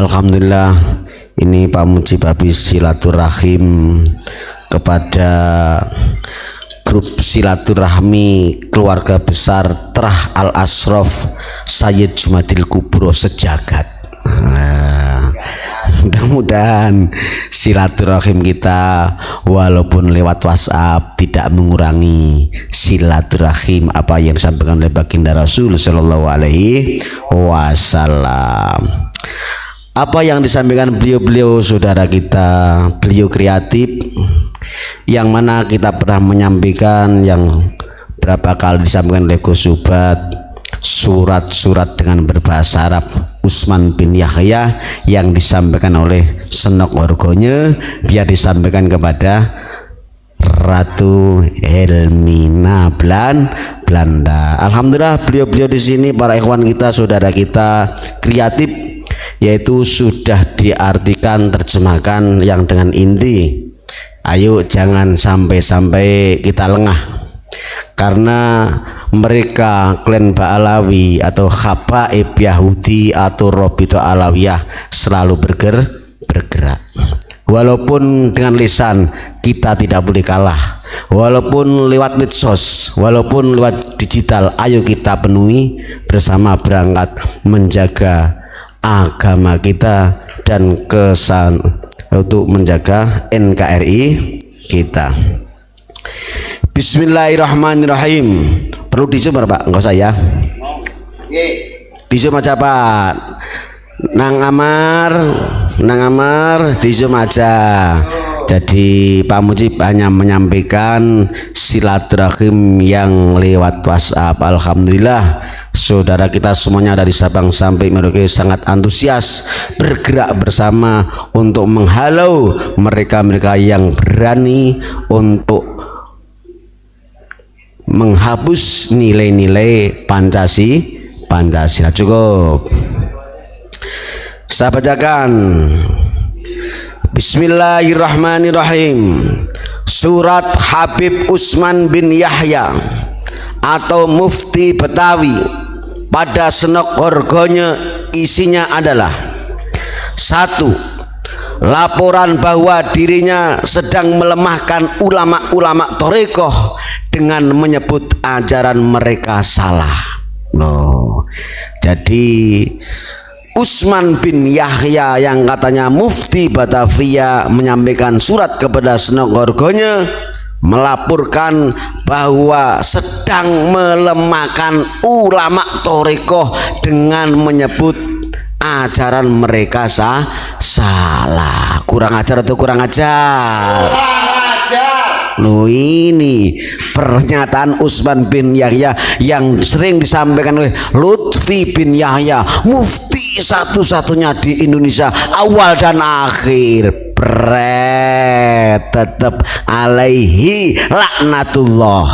Alhamdulillah, ini Pak Muji Babis silaturahim kepada grup silaturahmi keluarga besar Trah Al Ashraf Sayyid Jumadil Kubro sejagat. Mudah-mudahan silaturahim kita walaupun lewat WhatsApp tidak mengurangi silaturahim apa yang disampaikan oleh baginda Rasul Sallallahu Alaihi Wasallam. Apa yang disampaikan beliau-beliau saudara kita, beliau kreatif, yang mana kita pernah menyampaikan yang berapa kali disampaikan oleh Gus Subat, surat-surat dengan berbahasa Arab Usman bin Yahya yang disampaikan oleh Senok Orgonya biar disampaikan kepada Ratu Helmina Belanda. Alhamdulillah beliau-beliau di sini para ikhwan kita, saudara kita kreatif, yaitu sudah diartikan terjemahkan yang dengan inti. Ayo jangan sampai kita lengah, karena mereka klan Ba'alawi atau Khabaib Yahudi atau Robito Alawiyah selalu bergerak. Walaupun dengan lisan kita tidak boleh kalah, walaupun lewat medsos, walaupun lewat digital, ayo kita penuhi bersama berangkat menjaga agama kita dan kesan untuk menjaga NKRI kita. Bismillahirrahmanirrahim. Perlu dicoba Pak, enggak usah ya. Dicoba aja Pak. Nang Amar dicoba aja. Jadi Pak Mujib hanya menyampaikan silaturahim yang lewat WhatsApp. Alhamdulillah saudara kita semuanya dari Sabang sampai Merauke sangat antusias bergerak bersama untuk menghalau mereka-mereka yang berani untuk menghapus nilai-nilai Pancasila. Cukup. Saya bacakan. Bismillahirrahmanirrahim. Surat Habib Usman bin Yahya atau Mufti Betawi pada Senok Orgonya isinya adalah: 1. Laporan bahwa dirinya sedang melemahkan ulama-ulama Torekoh dengan menyebut ajaran mereka salah. Jadi Usman bin Yahya yang katanya Mufti Batavia menyampaikan surat kepada Senok Orgonya melaporkan bahwa sedang melemahkan ulama Torekoh dengan menyebut ajaran mereka salah. Kurang ajar atau kurang ajar? Loh, ini pernyataan Usman bin Yahya yang sering disampaikan oleh Lutfi bin Yahya, mufti satu-satunya di Indonesia awal dan akhir. Tetap alaihi laknatullah,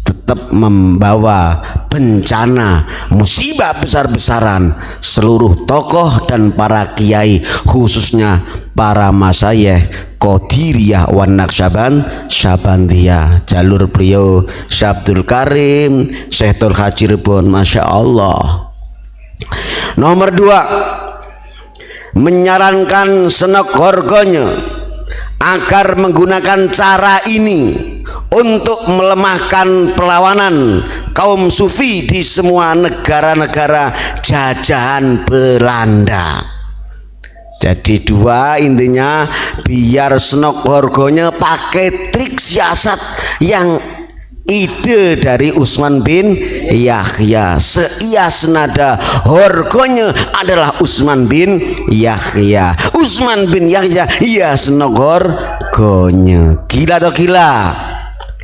tetap membawa bencana musibah besar-besaran seluruh tokoh dan para kiai, khususnya para masyayikh Qadiriyah wan Naqsyabandiyah, jalur beliau Syekh Abdul Karim, Syekh Tul Hajirbon, Masya Allah. Nomor 2, menyarankan Senok Orgonya agar menggunakan cara ini untuk melemahkan perlawanan kaum sufi di semua negara-negara jajahan Belanda. Jadi 2 intinya, biar Senok Orgonya pakai trik siasat yang ide dari Usman bin Yahya. Seia senada Orgonya adalah Usman bin Yahya. Usman bin Yahya ya Senok Orgonya. Gila atau gila?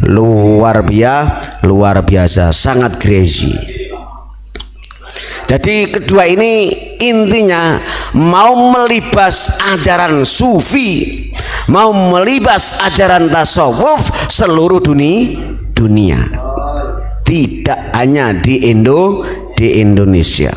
Luar biasa, sangat crazy. Jadi kedua ini intinya mau melibas ajaran sufi, mau melibas ajaran tasawuf seluruh dunia, tidak hanya di Indonesia.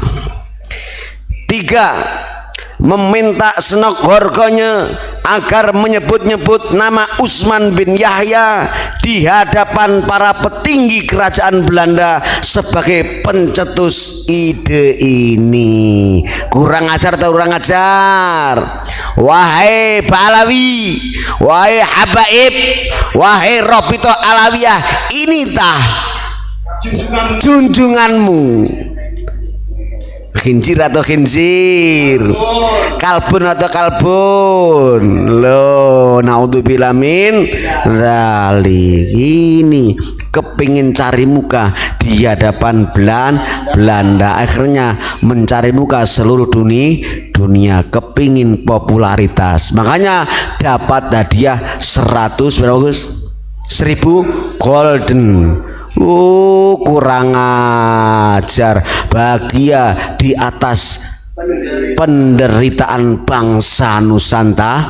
3, meminta Senok Orgonya agar menyebut-nyebut nama Usman bin Yahya di hadapan para petinggi kerajaan Belanda sebagai pencetus ide ini. Kurang ajar atau kurang ajar? Wahai Pahlawi, wahai habaib, wahai Robito Alawiyah, ini tah junjunganmu. Khinzir atau khinzir, kalbun atau kalbun. Loh, naudzubillah min dzalik. Ini kepingin cari muka di hadapan Belanda, akhirnya mencari muka seluruh dunia, kepingin popularitas, makanya dapat hadiah 100 golden. Kurang ajar. Bahagia di atas penderitaan bangsa Nusantara.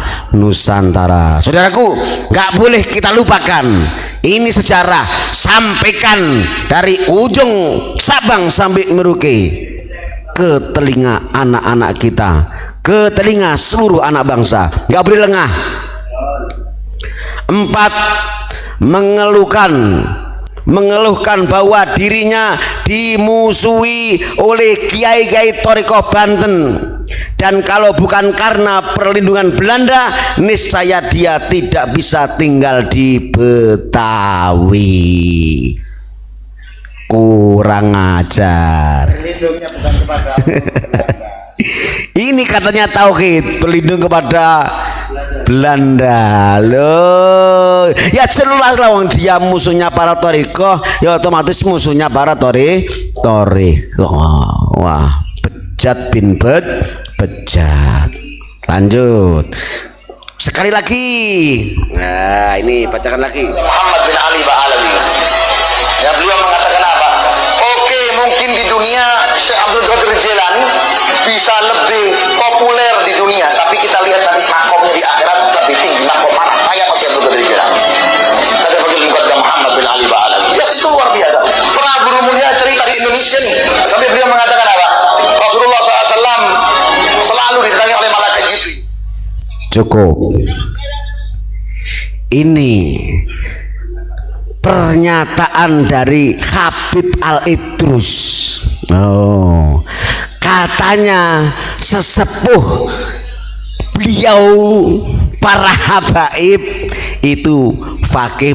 Saudaraku, gak boleh kita lupakan. Ini sejarah, sampaikan dari ujung Sabang sampai Merauke ke telinga anak-anak kita, ke telinga seluruh anak bangsa. Gak boleh lengah. 4. Mengeluhkan bahwa dirinya dimusuhi oleh kiai-kiai Thariqah Banten, dan kalau bukan karena perlindungan Belanda, niscaya dia tidak bisa tinggal di Betawi. Kurang ajar. Ini katanya tauhid, berlindung kepada Belanda. Loh, ya jelas lah, wong dia musuhnya para Thariqah, ya otomatis musuhnya para Thariqah. Wah, bejat bin bejat. Lanjut sekali lagi. Nah, ini bacakan lagi. Muhammad bin Ali Ba'alawi. Ya, beliau mengatakan apa? Oke, mungkin di dunia Syekh Abdul Qadir Jilani bisa lebih populer di dunia, tapi kita lihat nanti makomnya di akhirat lebih tinggi. Makom mana? Saya masih Abdul Qadir Jilani. Kata Fadil Muqaddam Muhammad bin Ali Ba'alawi. Ya, itu luar biasa. Pernah guru mulia cerita di Indonesia nih, sampai beliau mengatakan apa? Rasulullah SAW selalu didatangi oleh malaikat Jibril. Cukup. Ini pernyataan dari Habib Al-Idrus. Oh, katanya sesepuh beliau para habaib itu fakih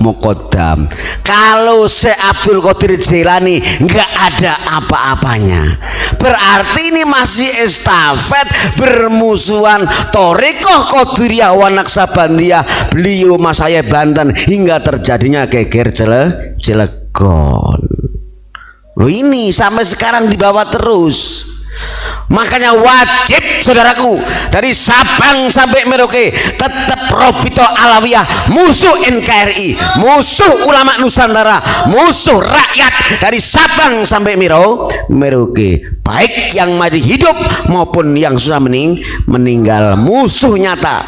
muqaddam. Kalau Syekh Abdul Qadir Jilani nggak ada apa-apanya, berarti ini masih estafet bermusuhan Thariqah Qadiriyah wa Naqsabandiyah. Beliau Masaya Banten hingga terjadinya geger Cilegon. Loh, ini sampai sekarang dibawa terus. Makanya wajib, saudaraku, dari Sabang sampai Merauke tetap Robito Alawiyah, musuh NKRI, musuh ulama Nusantara, musuh rakyat dari Sabang sampai Merauke, baik yang masih hidup maupun yang sudah meninggal, musuh nyata.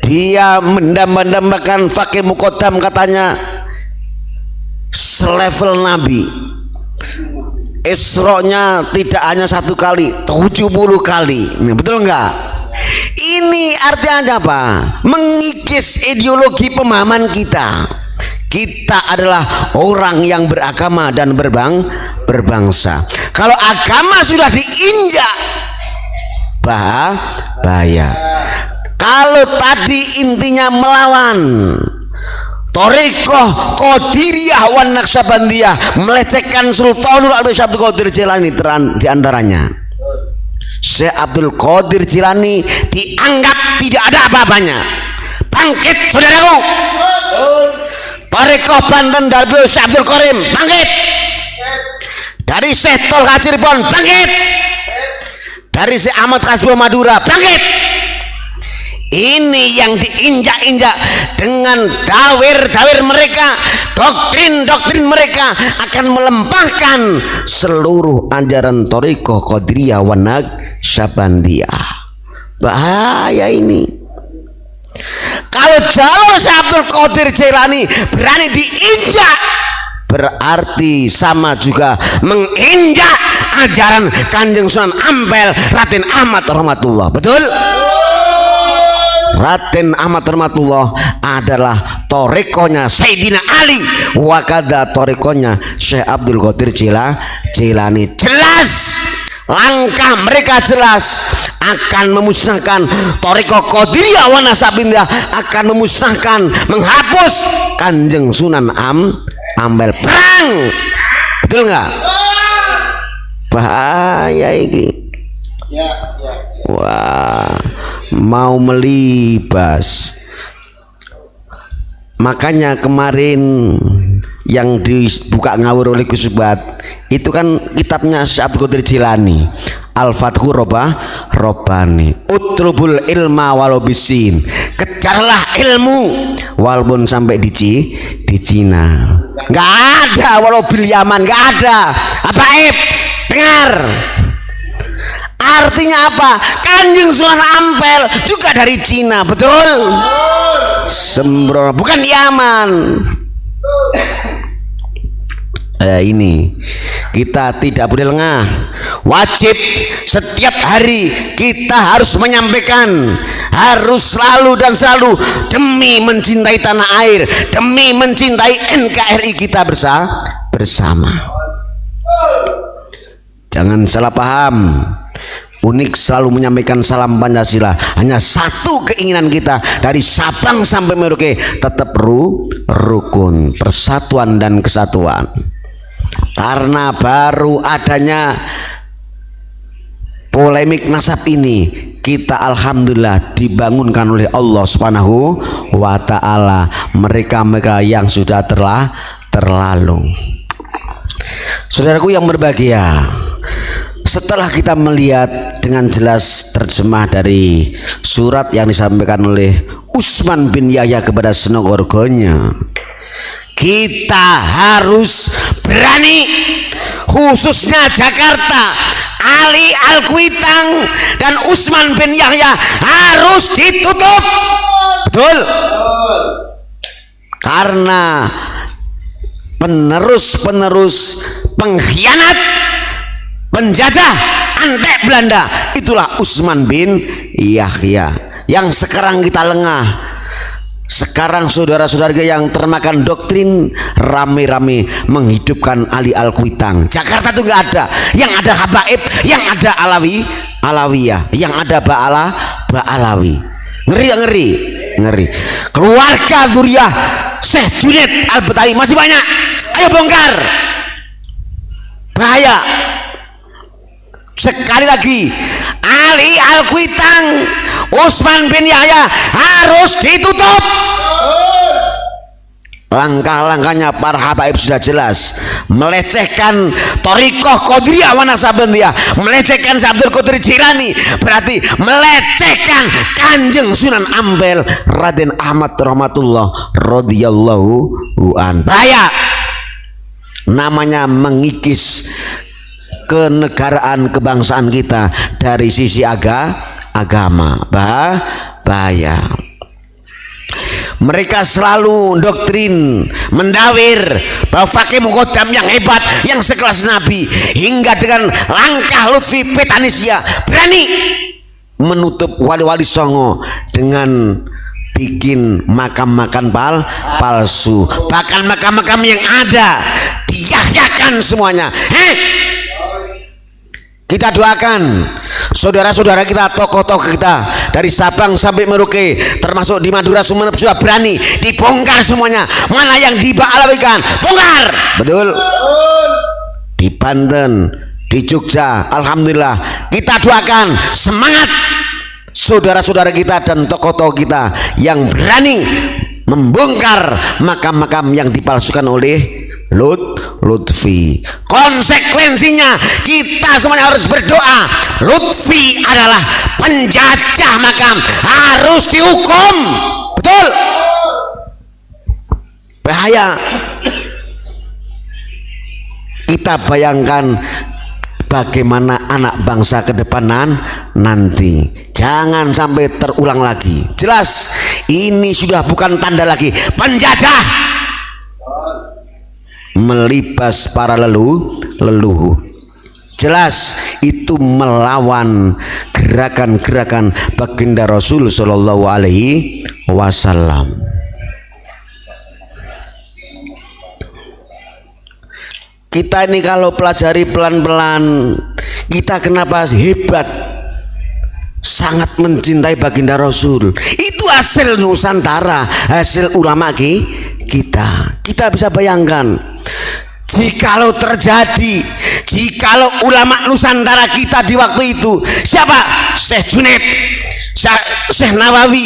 Dia mendambakan fakih muqaddam, katanya selevel Nabi. Isra-nya tidak hanya 1 kali, 70 kali. Betul enggak? Ini artinya apa? Mengikis ideologi pemahaman kita. Kita adalah orang yang beragama dan berbangsa. Kalau agama sudah diinjak, bahaya. Kalau tadi intinya melawan Thariqah Qadiriyah wa Naqsabandiyah, melecehkan Sultanul Al-Syekh Abdul Qadir Jilani, di antaranya Syekh Abdul Qadir Jilani dianggap tidak ada apa-apanya. Bangkit, saudaraku. Thariqah Banten dari Syekh Abdul Karim, bangkit. Dari Syekh Tol Qadir Bon, bangkit. Dari Syekh Ahmad Kasbul Madura, bangkit. Ini yang diinjak-injak dengan dawir-dawir mereka, doktrin-doktrin mereka akan melempahkan seluruh ajaran Thariqah Qadiriyah wa Naqsabandiyah. Bahaya ini. Kalau jalur Syekh Abdul Qadir Jilani berani diinjak, berarti sama juga menginjak ajaran Kanjeng Sunan Ampel Raden Ahmad rahmatullah. Betul? Raden Ahmad Rahmatullah adalah torekonya Sayyidina Ali, wakada torekonya Syekh Abdul Qadir Jilani. Jelas langkah mereka jelas akan memusnahkan toriko Qadiriyah wa Nasabindiyah, akan memusnahkan, menghapus Kanjeng Sunan Ampel. Perang, betul nggak? Bahaya ini. Wah, mau melibas. Makanya kemarin yang dibuka ngawur oleh Gus Subhat itu kan kitabnya Syekh Abdul Qadir Jilani, Al-Fathu Robbani. Utlubul ilma walau bisin, kejarlah ilmu walaupun sampai di Cina. Nggak ada walau bil Yaman, nggak ada. Abaib, dengar. Artinya apa? Kanjeng Sunan Ampel juga dari Cina, betul? Sembrono, bukan Yaman. Ini kita tidak boleh lengah. Wajib setiap hari kita harus menyampaikan, harus selalu dan selalu, demi mencintai tanah air, demi mencintai NKRI kita bersama. Jangan salah paham. Unik selalu menyampaikan salam Pancasila. Hanya satu keinginan kita dari Sabang sampai Merauke, tetap rukun, persatuan dan kesatuan. Karena baru adanya polemik nasab ini, kita alhamdulillah dibangunkan oleh Allah Subhanahu wa Ta'ala mereka-mereka yang sudah terlalu. Saudaraku yang berbahagia, setelah kita melihat dengan jelas terjemah dari surat yang disampaikan oleh Utsman bin Yahya kepada Senogorgonya, kita harus berani, khususnya Jakarta, Ali Al-Kuitang dan Utsman bin Yahya harus ditutup. Betul? Karena penerus pengkhianat, penjajah antek Belanda itulah Utsman bin Yahya. Yang sekarang kita lengah. Sekarang saudara-saudara yang termakan doktrin rame-rame menghidupkan Ali Al-Kuitang. Jakarta itu nggak ada. Yang ada Habaib, yang ada Alawiyah, yang ada Ba'alawi. Ngeri. Keluarga zuriyah Syekh Junaid Al-Batawi masih banyak. Ayo bongkar. Bahaya. Sekali lagi, Ali Al-Kuitang, Utsman bin Yahya harus ditutup. Langkah-langkahnya para habaib sudah jelas. Melecehkan Thariqah Qadiriyah wa Nasabandiyah, melecehkan Syekh Abdul Qadir Jilani, berarti melecehkan Kanjeng Sunan Ampel Raden Ahmad Rahmatullah radhiyallahu an. Bahaya. Namanya mengikis kenegaraan kebangsaan kita dari sisi agama. Bahaya. Mereka selalu doktrin mendawir bahwa Fakih Muqaddam yang hebat, yang sekelas Nabi, hingga dengan langkah Lutfi Petanisya berani menutup wali-wali Songo dengan bikin makam-makam palsu. Bahkan makam-makam yang ada diyahyakan semuanya. Kita doakan saudara-saudara kita, tokoh-tokoh kita dari Sabang sampai Merauke, termasuk di Madura, Sumeneb, sudah berani dibongkar semuanya. Mana yang diba'alawikan, bongkar. Betul. Di Banten, di Jogja, alhamdulillah kita doakan semangat saudara-saudara kita dan tokoh-tokoh kita yang berani membongkar makam-makam yang dipalsukan oleh Lutfi. Konsekuensinya kita semuanya harus berdoa. Lutfi adalah penjajah makam, harus dihukum. Betul? Bahaya. Kita bayangkan bagaimana anak bangsa ke depan nanti. Jangan sampai terulang lagi. Jelas ini sudah bukan tanda lagi penjajah melibas para leluhur. jelas itu melawan gerakan-gerakan baginda Rasul Shallallahu Alaihi Wasallam. Kita ini kalau pelajari pelan-pelan, kita kenapa hebat, sangat mencintai baginda Rasul. Itu hasil Nusantara, hasil ulama kita. Kita bisa bayangkan, jikalau terjadi, jikalau ulama Nusantara kita di waktu itu, siapa? Syekh Junaid, Syekh Nawawi,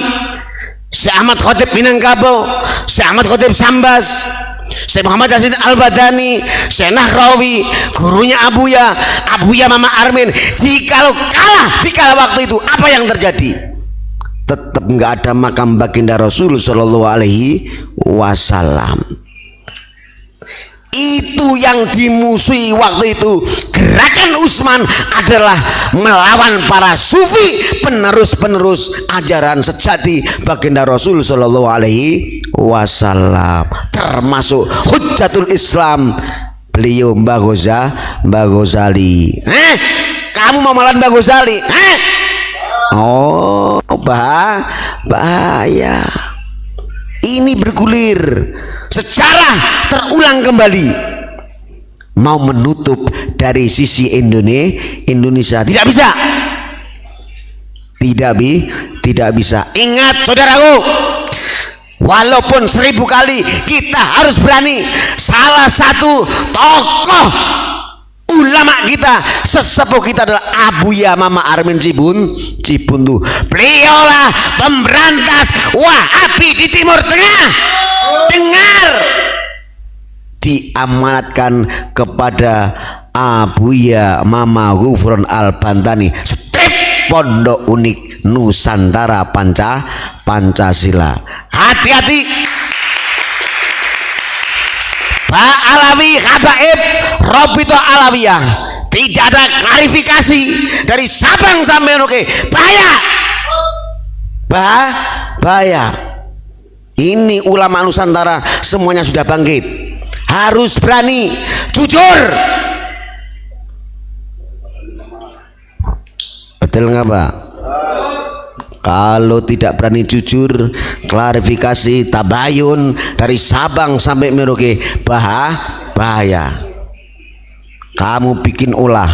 Syekh Ahmad Khatib Minangkabau, Syekh Ahmad Khatib Sambas, Syekh Muhammad Yasin Al-Badani, Syekh Nahrawi, gurunya Abuya Mama Armin. Jikalau kalah di kala waktu itu, apa yang terjadi? Tetap nggak ada makam baginda Rasul Shallallahu Alaihi Wasallam. Itu yang dimusuhi waktu itu. Gerakan Utsman adalah melawan para sufi, penerus-penerus ajaran sejati baginda Rasul Shallallahu Alaihi Wasallam, termasuk Hujjatul Islam, beliau Mbah Ghazali. Kamu mau melawan Mbah Ghazali? Oh, bahaya. Ini bergulir, sejarah terulang kembali, mau menutup dari sisi Indonesia tidak bisa, tidak bisa. Ingat saudaraku, walaupun 1000 kali kita harus berani. Salah satu tokoh ulama kita, sesepuh kita adalah Abuya Mama Armin Cibuntu. Beliaulah pemberantas Wahabi di Timur Tengah. Dengar, diamanatkan kepada Abuya Mama Ghufron Al-Bantani, Strip Pondok Unik Nusantara Pancasila. Hati-hati, Pak Alawi Habaib Robito Alawiyah, tidak ada klarifikasi dari Sabang sampai Merauke. Bahaya. Ini ulama Nusantara semuanya sudah bangkit, harus berani jujur. Betul nggak Pak? Kalau tidak berani jujur, klarifikasi, tabayun dari Sabang sampai Merauke, bahaya. Kamu bikin ulah,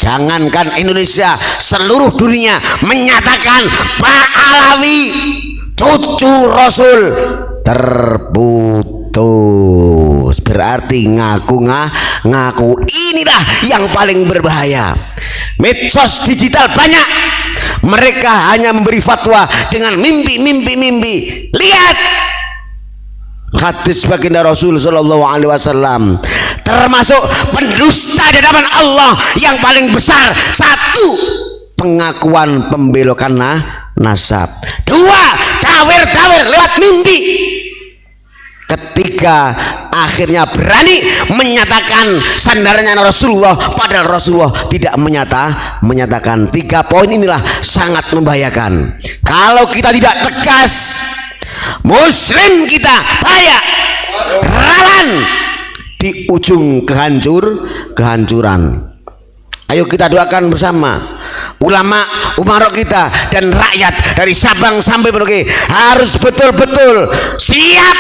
jangankan Indonesia, seluruh dunia menyatakan Pak Alawi cucu Rasul terputus. Berarti ngaku. Inilah yang paling berbahaya. Medsos digital banyak, mereka hanya memberi fatwa dengan mimpi. Lihat hadis baginda Rasul Shallallahu Alaihi Wasallam, termasuk pendusta di hadapan Allah yang paling besar. 1, pengakuan pembelokan nasab. 2, tawir lewat mimpi. 3, akhirnya berani menyatakan sandarannya Rasulullah, padahal Rasulullah tidak menyatakan. 3 poin inilah sangat membahayakan. Kalau kita tidak tegas, Muslim kita bahaya, rawan di ujung kehancuran. Ayo kita doakan bersama, ulama umarok kita dan rakyat dari Sabang sampai Merauke harus betul-betul siap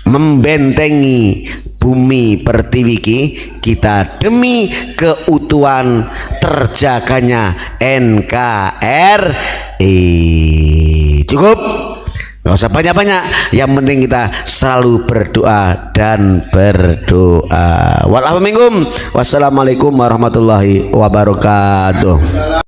membentengi bumi pertiwi kita demi keutuhan terjaganya NKRI. Cukup, gak usah banyak-banyak, yang penting kita selalu berdoa dan berdoa. Wassalamualaikum warahmatullahi wabarakatuh.